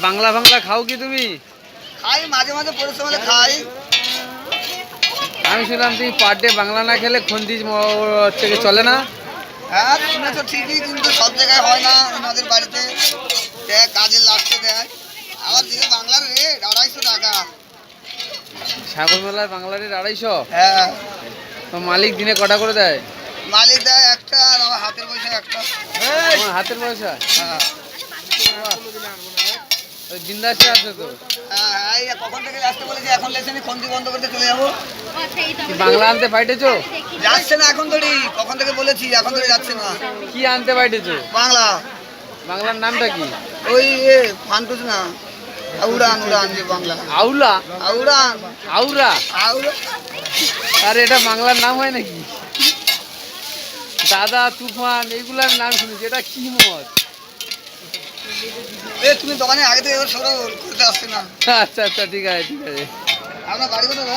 বাংলা বাংলা খাও কি তুমি? খাই, মাঝে মাঝে পরিশ্রম হলে খাই। আমি শুনলাম তুমি পার ডে বাংলা না খেলে খন্দি থেকে চলে না। হ্যাঁ শুনেছো ঠিকই, কিন্তু সব জায়গায় হয় না। আমাদের বাড়িতে দেয়, কাজের লাস্টে দেয়। আবার দিকে বাংলার রেট 250 টাকা। সাগর মেলায় বাংলার রেট 250? হ্যাঁ। তো মালিক দিনে কটা করে দেয়? মালিক দেয় একটা, আর আমার হাতের পয়সা একটা। তোমার হাতের পয়সা? হ্যাঁ। ওই বিন্দাসে আছে তো। হ্যাঁ, এই কখন থেকে আসতে বলেছি, এখন লেগেছে, আমি খন্দি বন্ধ করতে চলে যাবো। কি বাংলা আনতে পাইটেছো? যাচ্ছে না এখন ধরি, কখন থেকে বলেছি, এখন ধরে যাচ্ছে না। কি আনতে পাইটেছো? বাংলা। বাংলার নামটা কি? ওই ফান্টুস না, আউরান উড়ান, যে বাংলা আউলা? আউরান। আউরা? আউরা। আরে এটা বাংলার নাম হয় নাকি? দাদা, তুফান, এগুলো আমি নাম শুনেছি। এটা কি মত? তুমি দোকানে আগে থেকে সরো, করতে আসছে না। আচ্ছা আচ্ছা, ঠিক আছে ঠিক আছে। আপনার বাড়ি কোথায়?